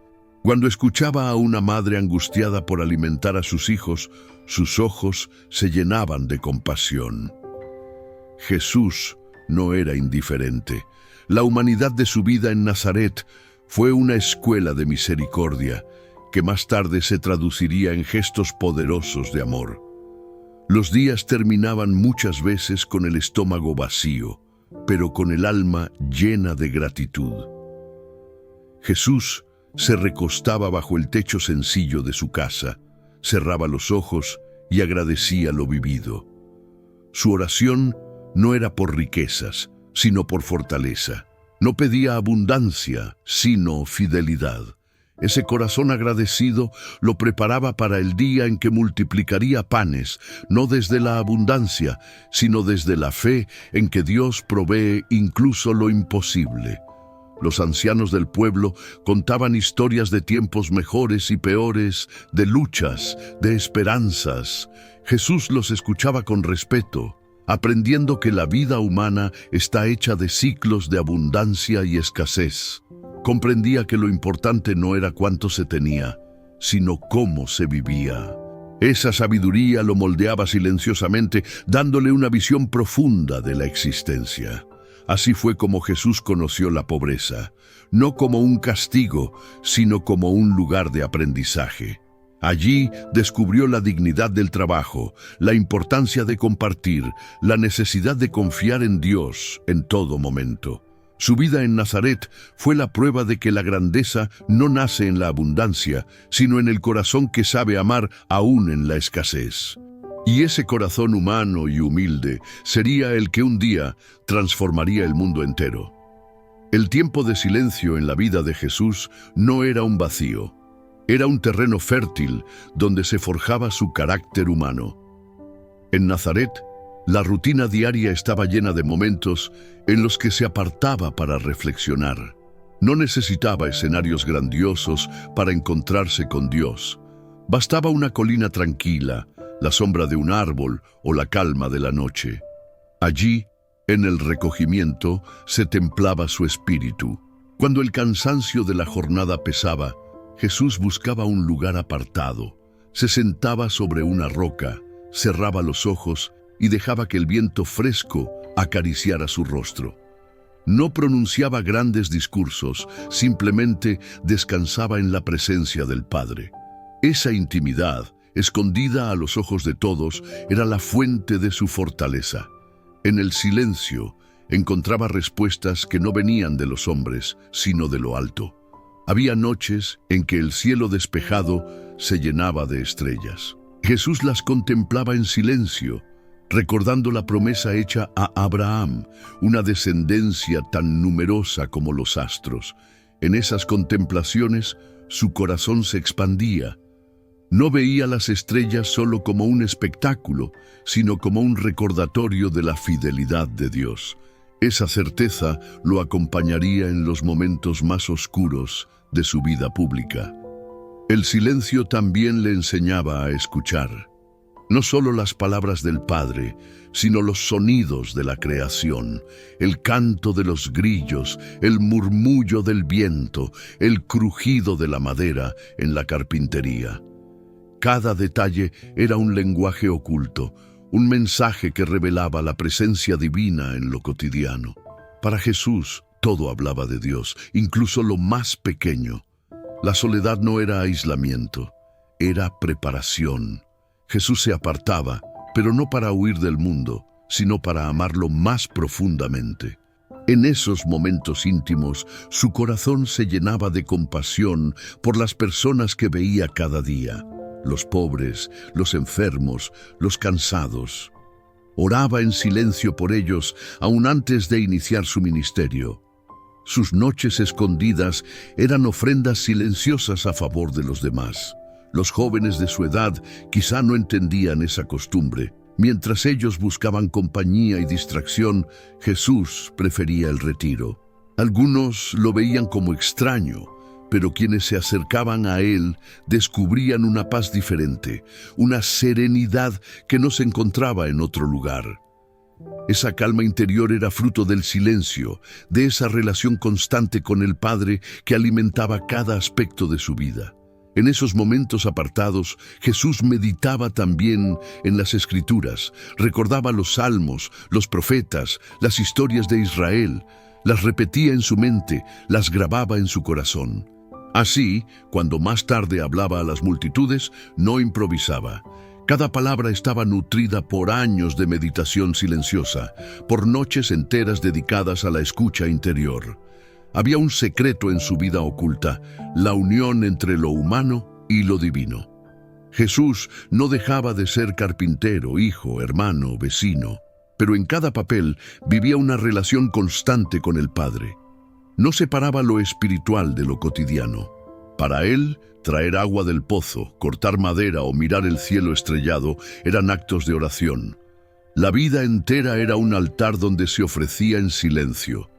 Cuando escuchaba a una madre angustiada por alimentar a sus hijos, sus ojos se llenaban de compasión. Jesús no era indiferente. La humanidad de su vida en Nazaret fue una escuela de misericordia, que más tarde se traduciría en gestos poderosos de amor. Los días terminaban muchas veces con el estómago vacío, pero con el alma llena de gratitud. Jesús se recostaba bajo el techo sencillo de su casa, cerraba los ojos y agradecía lo vivido. Su oración no era por riquezas, sino por fortaleza. No pedía abundancia, sino fidelidad. Ese corazón agradecido lo preparaba para el día en que multiplicaría panes, no desde la abundancia, sino desde la fe en que Dios provee incluso lo imposible. Los ancianos del pueblo contaban historias de tiempos mejores y peores, de luchas, de esperanzas. Jesús los escuchaba con respeto, aprendiendo que la vida humana está hecha de ciclos de abundancia y escasez. Comprendía que lo importante no era cuánto se tenía, sino cómo se vivía. Esa sabiduría lo moldeaba silenciosamente, dándole una visión profunda de la existencia. Así fue como Jesús conoció la pobreza, no como un castigo, sino como un lugar de aprendizaje. Allí descubrió la dignidad del trabajo, la importancia de compartir, la necesidad de confiar en Dios en todo momento. Su vida en Nazaret fue la prueba de que la grandeza no nace en la abundancia, sino en el corazón que sabe amar aún en la escasez. Y ese corazón humano y humilde sería el que un día transformaría el mundo entero. El tiempo de silencio en la vida de Jesús no era un vacío. Era un terreno fértil donde se forjaba su carácter humano. En Nazaret, la rutina diaria estaba llena de momentos en los que se apartaba para reflexionar. No necesitaba escenarios grandiosos para encontrarse con Dios. Bastaba una colina tranquila, la sombra de un árbol o la calma de la noche. Allí, en el recogimiento, se templaba su espíritu. Cuando el cansancio de la jornada pesaba, Jesús buscaba un lugar apartado. Se sentaba sobre una roca, cerraba los ojos y dejaba que el viento fresco acariciara su rostro. No pronunciaba grandes discursos, simplemente descansaba en la presencia del Padre. Esa intimidad, escondida a los ojos de todos, era la fuente de su fortaleza. En el silencio encontraba respuestas que no venían de los hombres, sino de lo alto. Había noches en que el cielo despejado se llenaba de estrellas. Jesús las contemplaba en silencio, recordando la promesa hecha a Abraham, una descendencia tan numerosa como los astros. En esas contemplaciones, su corazón se expandía. No veía las estrellas solo como un espectáculo, sino como un recordatorio de la fidelidad de Dios. Esa certeza lo acompañaría en los momentos más oscuros de su vida pública. El silencio también le enseñaba a escuchar. No solo las palabras del Padre, sino los sonidos de la creación, el canto de los grillos, el murmullo del viento, el crujido de la madera en la carpintería. Cada detalle era un lenguaje oculto, un mensaje que revelaba la presencia divina en lo cotidiano. Para Jesús, todo hablaba de Dios, incluso lo más pequeño. La soledad no era aislamiento, era preparación. Jesús se apartaba, pero no para huir del mundo, sino para amarlo más profundamente. En esos momentos íntimos, su corazón se llenaba de compasión por las personas que veía cada día. Los pobres, los enfermos, los cansados. Oraba en silencio por ellos, aún antes de iniciar su ministerio. Sus noches escondidas eran ofrendas silenciosas a favor de los demás. Los jóvenes de su edad quizá no entendían esa costumbre. Mientras ellos buscaban compañía y distracción, Jesús prefería el retiro. Algunos lo veían como extraño, pero quienes se acercaban a él descubrían una paz diferente, una serenidad que no se encontraba en otro lugar. Esa calma interior era fruto del silencio, de esa relación constante con el Padre que alimentaba cada aspecto de su vida. En esos momentos apartados, Jesús meditaba también en las Escrituras, recordaba los salmos, los profetas, las historias de Israel, las repetía en su mente, las grababa en su corazón. Así, cuando más tarde hablaba a las multitudes, no improvisaba. Cada palabra estaba nutrida por años de meditación silenciosa, por noches enteras dedicadas a la escucha interior. Había un secreto en su vida oculta, la unión entre lo humano y lo divino. Jesús no dejaba de ser carpintero, hijo, hermano, vecino, pero en cada papel vivía una relación constante con el Padre. No separaba lo espiritual de lo cotidiano. Para él, traer agua del pozo, cortar madera o mirar el cielo estrellado eran actos de oración. La vida entera era un altar donde se ofrecía en silencio.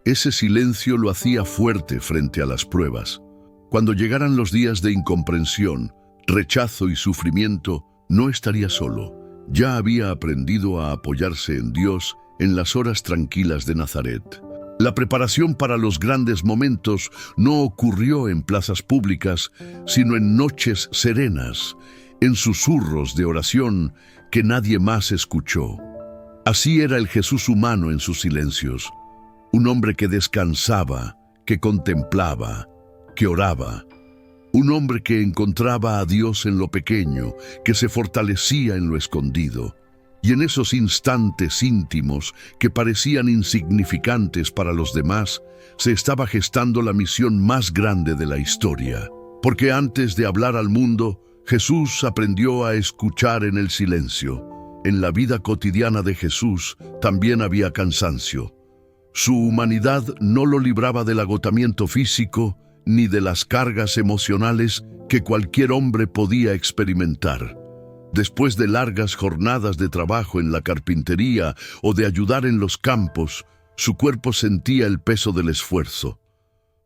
Ese silencio lo hacía fuerte frente a las pruebas. Cuando llegaran los días de incomprensión, rechazo y sufrimiento, no estaría solo. Ya había aprendido a apoyarse en Dios en las horas tranquilas de Nazaret. La preparación para los grandes momentos no ocurrió en plazas públicas, sino en noches serenas, en susurros de oración que nadie más escuchó. Así era el Jesús humano en sus silencios, un hombre que descansaba, que contemplaba, que oraba. Un hombre que encontraba a Dios en lo pequeño, que se fortalecía en lo escondido. Y en esos instantes íntimos que parecían insignificantes para los demás, se estaba gestando la misión más grande de la historia. Porque antes de hablar al mundo, Jesús aprendió a escuchar en el silencio. En la vida cotidiana de Jesús también había cansancio. Su humanidad no lo libraba del agotamiento físico ni de las cargas emocionales que cualquier hombre podía experimentar. Después de largas jornadas de trabajo en la carpintería o de ayudar en los campos, su cuerpo sentía el peso del esfuerzo.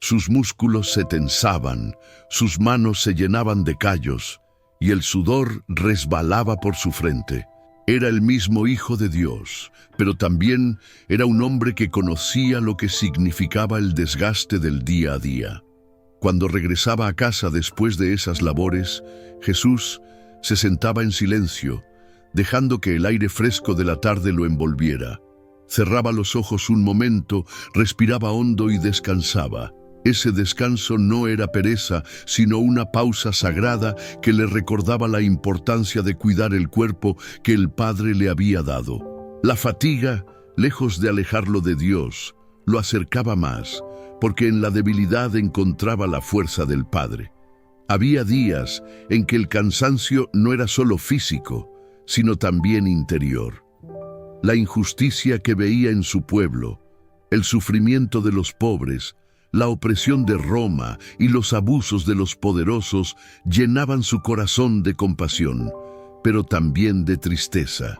Sus músculos se tensaban, sus manos se llenaban de callos y el sudor resbalaba por su frente. Era el mismo Hijo de Dios, pero también era un hombre que conocía lo que significaba el desgaste del día a día. Cuando regresaba a casa después de esas labores, Jesús se sentaba en silencio, dejando que el aire fresco de la tarde lo envolviera. Cerraba los ojos un momento, respiraba hondo y descansaba. Ese descanso no era pereza, sino una pausa sagrada que le recordaba la importancia de cuidar el cuerpo que el Padre le había dado. La fatiga, lejos de alejarlo de Dios, lo acercaba más, porque en la debilidad encontraba la fuerza del Padre. Había días en que el cansancio no era solo físico, sino también interior. La injusticia que veía en su pueblo, el sufrimiento de los pobres, la opresión de Roma y los abusos de los poderosos llenaban su corazón de compasión, pero también de tristeza.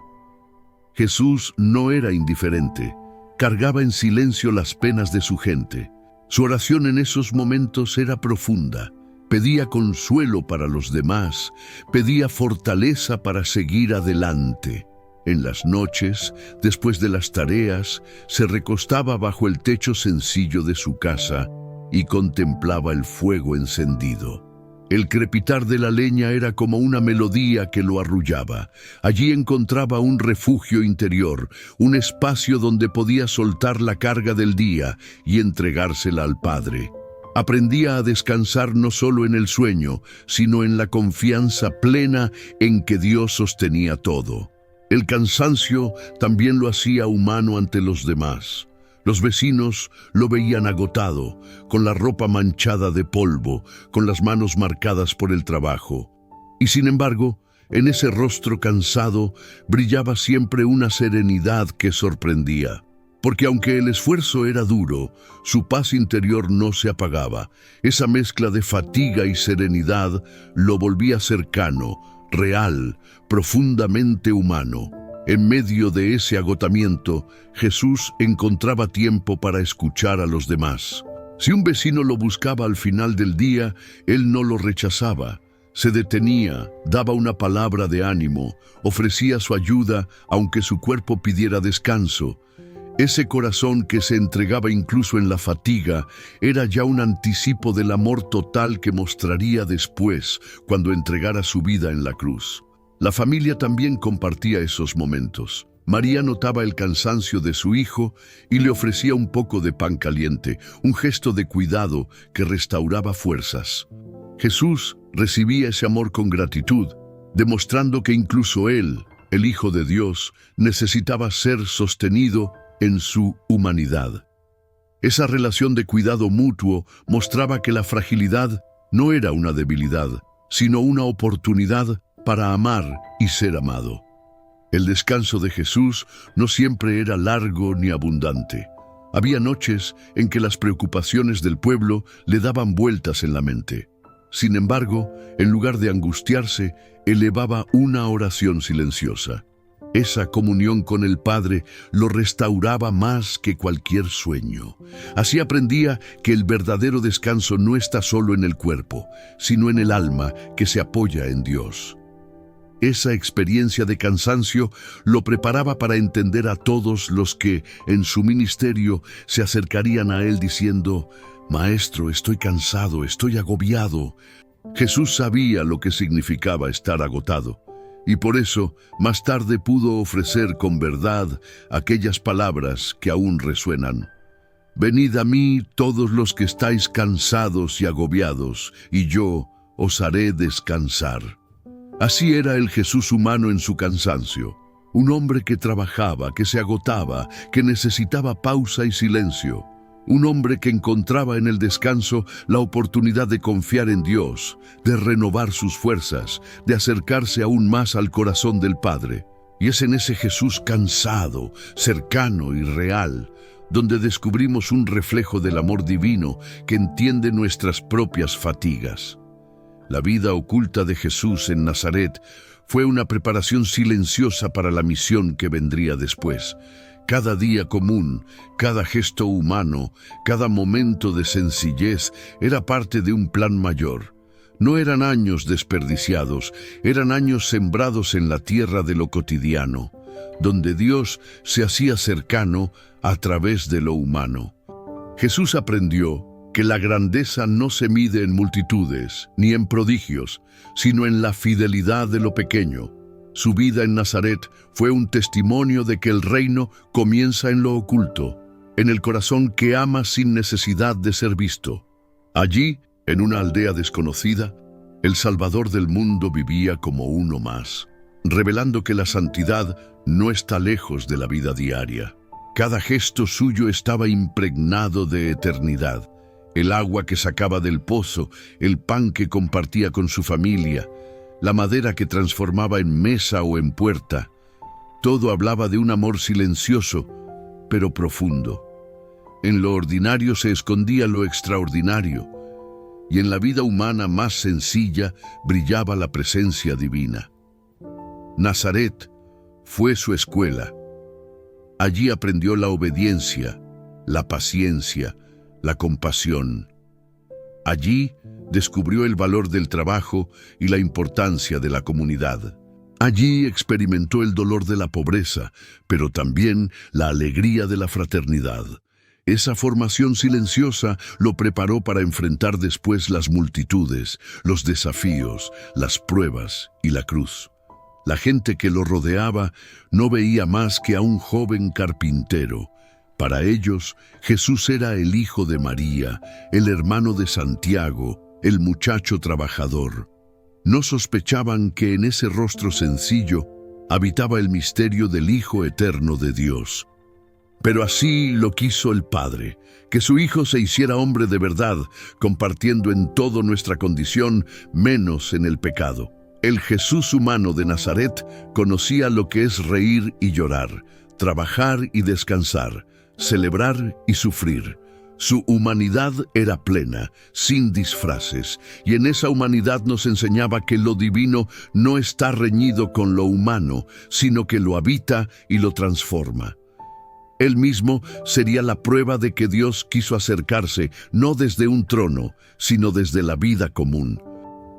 Jesús no era indiferente, cargaba en silencio las penas de su gente. Su oración en esos momentos era profunda. Pedía consuelo para los demás, pedía fortaleza para seguir adelante. En las noches, después de las tareas, se recostaba bajo el techo sencillo de su casa y contemplaba el fuego encendido. El crepitar de la leña era como una melodía que lo arrullaba. Allí encontraba un refugio interior, un espacio donde podía soltar la carga del día y entregársela al Padre. Aprendía a descansar no solo en el sueño, sino en la confianza plena en que Dios sostenía todo. El cansancio también lo hacía humano ante los demás. Los vecinos lo veían agotado, con la ropa manchada de polvo, con las manos marcadas por el trabajo. Y sin embargo, en ese rostro cansado brillaba siempre una serenidad que sorprendía. Porque aunque el esfuerzo era duro, su paz interior no se apagaba. Esa mezcla de fatiga y serenidad lo volvía cercano, real, profundamente humano. En medio de ese agotamiento, Jesús encontraba tiempo para escuchar a los demás. Si un vecino lo buscaba al final del día, él no lo rechazaba. Se detenía, daba una palabra de ánimo, ofrecía su ayuda aunque su cuerpo pidiera descanso. Ese corazón que se entregaba incluso en la fatiga era ya un anticipo del amor total que mostraría después cuando entregara su vida en la cruz. La familia también compartía esos momentos. María notaba el cansancio de su hijo y le ofrecía un poco de pan caliente, un gesto de cuidado que restauraba fuerzas. Jesús recibía ese amor con gratitud, demostrando que incluso él, el Hijo de Dios, necesitaba ser sostenido en su humanidad. Esa relación de cuidado mutuo mostraba que la fragilidad no era una debilidad, sino una oportunidad para amar y ser amado. El descanso de Jesús no siempre era largo ni abundante. Había noches en que las preocupaciones del pueblo le daban vueltas en la mente. Sin embargo, en lugar de angustiarse, elevaba una oración silenciosa. Esa comunión con el Padre lo restauraba más que cualquier sueño. Así aprendía que el verdadero descanso no está solo en el cuerpo, sino en el alma que se apoya en Dios. Esa experiencia de cansancio lo preparaba para entender a todos los que, en su ministerio, se acercarían a él diciendo: «Maestro, estoy cansado, estoy agobiado». Jesús sabía lo que significaba estar agotado. Y por eso, más tarde pudo ofrecer con verdad aquellas palabras que aún resuenan. «Venid a mí todos los que estáis cansados y agobiados, y yo os haré descansar. Así era el Jesús humano en su cansancio, un hombre que trabajaba, que se agotaba, que necesitaba pausa y silencio. Un hombre que encontraba en el descanso la oportunidad de confiar en Dios, de renovar sus fuerzas, de acercarse aún más al corazón del Padre. Y es en ese Jesús cansado, cercano y real, donde descubrimos un reflejo del amor divino que entiende nuestras propias fatigas. La vida oculta de Jesús en Nazaret fue una preparación silenciosa para la misión que vendría después. Cada día común, cada gesto humano, cada momento de sencillez era parte de un plan mayor. No eran años desperdiciados, eran años sembrados en la tierra de lo cotidiano, donde Dios se hacía cercano a través de lo humano. Jesús aprendió que la grandeza no se mide en multitudes ni en prodigios, sino en la fidelidad de lo pequeño. Su vida en Nazaret fue un testimonio de que el reino comienza en lo oculto, en el corazón que ama sin necesidad de ser visto. Allí, en una aldea desconocida, el Salvador del mundo vivía como uno más, revelando que la santidad no está lejos de la vida diaria. Cada gesto suyo estaba impregnado de eternidad. El agua que sacaba del pozo, el pan que compartía con su familia, la madera que transformaba en mesa o en puerta. Todo hablaba de un amor silencioso, pero profundo. En lo ordinario se escondía lo extraordinario, y en la vida humana más sencilla brillaba la presencia divina. Nazaret fue su escuela. Allí aprendió la obediencia, la paciencia, la compasión. Allí descubrió el valor del trabajo y la importancia de la comunidad. Allí experimentó el dolor de la pobreza, pero también la alegría de la fraternidad. Esa formación silenciosa lo preparó para enfrentar después las multitudes, los desafíos, las pruebas y la cruz. La gente que lo rodeaba no veía más que a un joven carpintero. Para ellos, Jesús era el hijo de María, el hermano de Santiago, el muchacho trabajador. No sospechaban que en ese rostro sencillo habitaba el misterio del Hijo eterno de Dios. Pero así lo quiso el Padre, que su Hijo se hiciera hombre de verdad, compartiendo en todo nuestra condición, menos en el pecado. El Jesús humano de Nazaret conocía lo que es reír y llorar, trabajar y descansar, celebrar y sufrir. Su humanidad era plena, sin disfraces, y en esa humanidad nos enseñaba que lo divino no está reñido con lo humano, sino que lo habita y lo transforma. Él mismo sería la prueba de que Dios quiso acercarse no desde un trono, sino desde la vida común.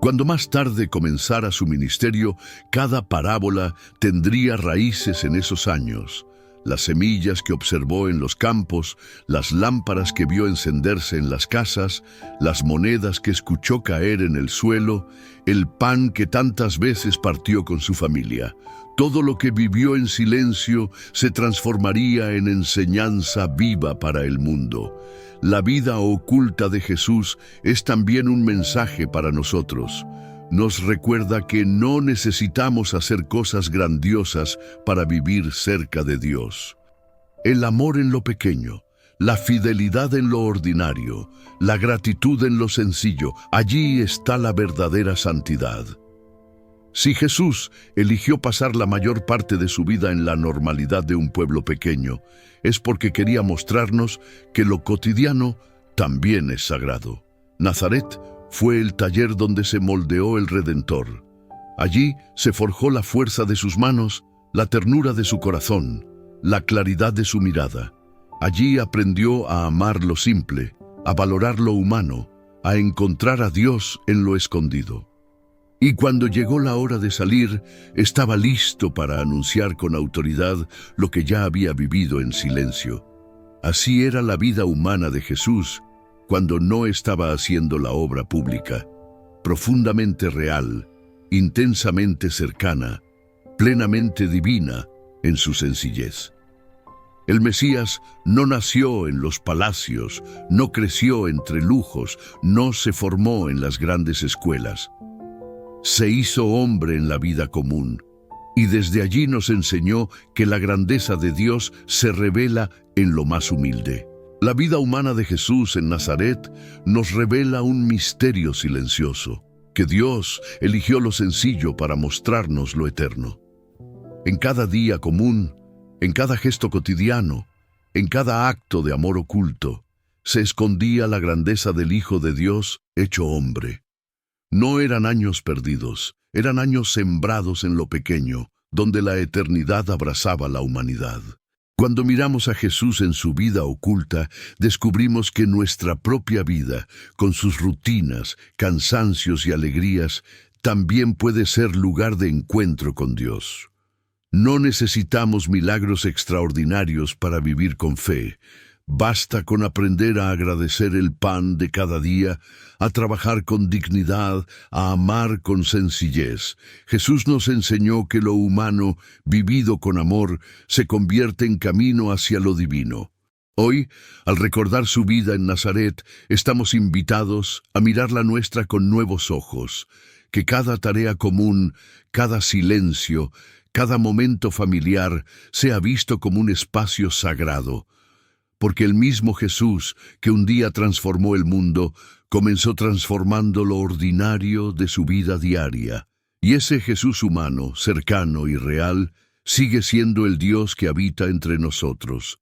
Cuando más tarde comenzara su ministerio, cada parábola tendría raíces en esos años. Las semillas que observó en los campos, las lámparas que vio encenderse en las casas, las monedas que escuchó caer en el suelo, el pan que tantas veces partió con su familia. Todo lo que vivió en silencio se transformaría en enseñanza viva para el mundo. La vida oculta de Jesús es también un mensaje para nosotros. Nos recuerda que no necesitamos hacer cosas grandiosas para vivir cerca de Dios. El amor en lo pequeño, la fidelidad en lo ordinario, la gratitud en lo sencillo, allí está la verdadera santidad. Si Jesús eligió pasar la mayor parte de su vida en la normalidad de un pueblo pequeño, es porque quería mostrarnos que lo cotidiano también es sagrado. Nazaret fue el taller donde se moldeó el Redentor. Allí se forjó la fuerza de sus manos, la ternura de su corazón, la claridad de su mirada. Allí aprendió a amar lo simple, a valorar lo humano, a encontrar a Dios en lo escondido. Y cuando llegó la hora de salir, estaba listo para anunciar con autoridad lo que ya había vivido en silencio. Así era la vida humana de Jesús cuando no estaba haciendo la obra pública, profundamente real, intensamente cercana, plenamente divina en su sencillez. El Mesías no nació en los palacios, no creció entre lujos, no se formó en las grandes escuelas. Se hizo hombre en la vida común, y desde allí nos enseñó que la grandeza de Dios se revela en lo más humilde. La vida humana de Jesús en Nazaret nos revela un misterio silencioso, que Dios eligió lo sencillo para mostrarnos lo eterno. En cada día común, en cada gesto cotidiano, en cada acto de amor oculto, se escondía la grandeza del Hijo de Dios hecho hombre. No eran años perdidos, eran años sembrados en lo pequeño, donde la eternidad abrazaba la humanidad. Cuando miramos a Jesús en su vida oculta, descubrimos que nuestra propia vida, con sus rutinas, cansancios y alegrías, también puede ser lugar de encuentro con Dios. No necesitamos milagros extraordinarios para vivir con fe. Basta con aprender a agradecer el pan de cada día, a trabajar con dignidad, a amar con sencillez. Jesús nos enseñó que lo humano, vivido con amor, se convierte en camino hacia lo divino. Hoy, al recordar su vida en Nazaret, estamos invitados a mirar la nuestra con nuevos ojos. Que cada tarea común, cada silencio, cada momento familiar sea visto como un espacio sagrado, porque el mismo Jesús, que un día transformó el mundo, comenzó transformando lo ordinario de su vida diaria. Y ese Jesús humano, cercano y real, sigue siendo el Dios que habita entre nosotros.